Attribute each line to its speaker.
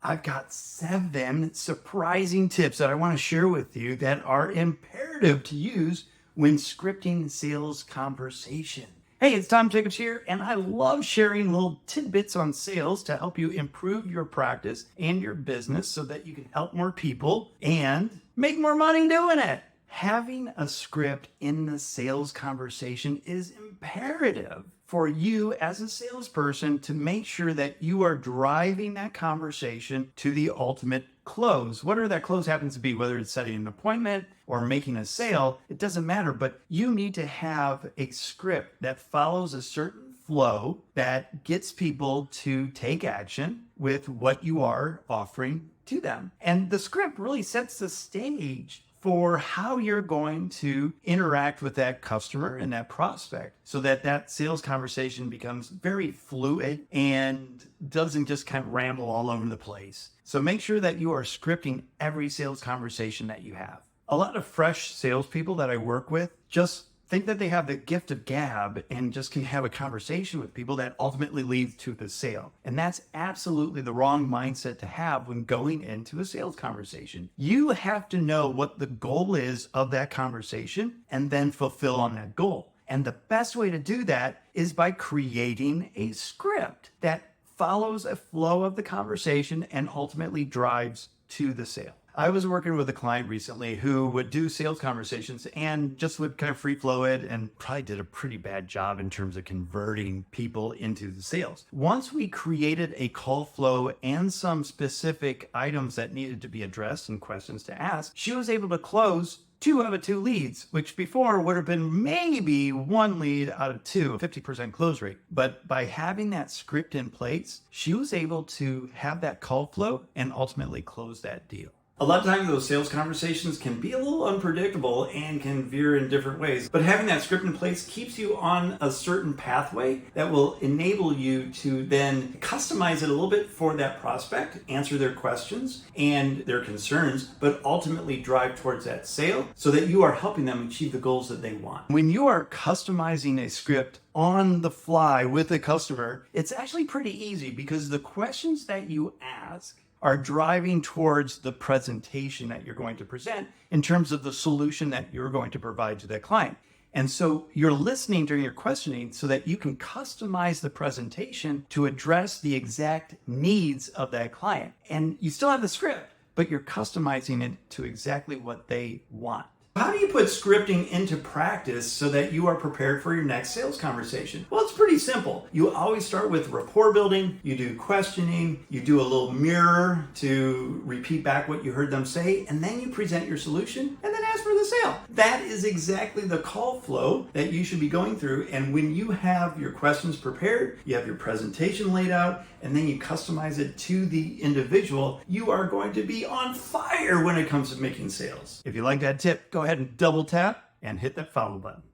Speaker 1: I've got 7 surprising tips that I want to share with you that are imperative to use when scripting sales conversation. Hey, it's Tom Jacobs here, and I love sharing little tidbits on sales to help you improve your practice and your business so that you can help more people and make more money doing it. Having a script in the sales conversation is imperative for you as a salesperson to make sure that you are driving that conversation to the ultimate close. Whatever that close happens to be, whether it's setting an appointment or making a sale, it doesn't matter, but you need to have a script that follows a certain flow that gets people to take action with what you are offering to them. And the script really sets the stage for how you're going to interact with that customer and that prospect so that that sales conversation becomes very fluid and doesn't just kind of ramble all over the place. So make sure that you are scripting every sales conversation that you have. A lot of fresh salespeople that I work with just think that they have the gift of gab and just can have a conversation with people that ultimately leads to the sale. And that's absolutely the wrong mindset to have when going into a sales conversation. You have to know what the goal is of that conversation and then fulfill on that goal. And the best way to do that is by creating a script that follows a flow of the conversation and ultimately drives to the sale. I was working with a client recently who would do sales conversations and just would kind of free flow it and probably did a pretty bad job in terms of converting people into the sales. Once we created a call flow and some specific items that needed to be addressed and questions to ask, she was able to close 2 out of 2 leads, which before would have been maybe 1 lead out of 2, a 50% close rate. But by having that script in place, she was able to have that call flow and ultimately close that deal. A lot of times those sales conversations can be a little unpredictable and can veer in different ways, but having that script in place keeps you on a certain pathway that will enable you to then customize it a little bit for that prospect, answer their questions and their concerns, but ultimately drive towards that sale so that you are helping them achieve the goals that they want. When you are customizing a script on the fly with a customer, it's actually pretty easy because the questions that you ask are driving towards the presentation that you're going to present in terms of the solution that you're going to provide to that client. And so you're listening during your questioning so that you can customize the presentation to address the exact needs of that client. And you still have the script, but you're customizing it to exactly what they want. How do you put scripting into practice so that you are prepared for your next sales conversation? Well, it's pretty simple. You always start with rapport building, you do questioning, you do a little mirror to repeat back what you heard them say, and then you present your solution and then ask for the sale. That is exactly the call flow that you should be going through. And when you have your questions prepared, you have your presentation laid out, and then you customize it to the individual, you are going to be on fire when it comes to making sales. If you like that tip, go ahead and double tap and hit that follow button.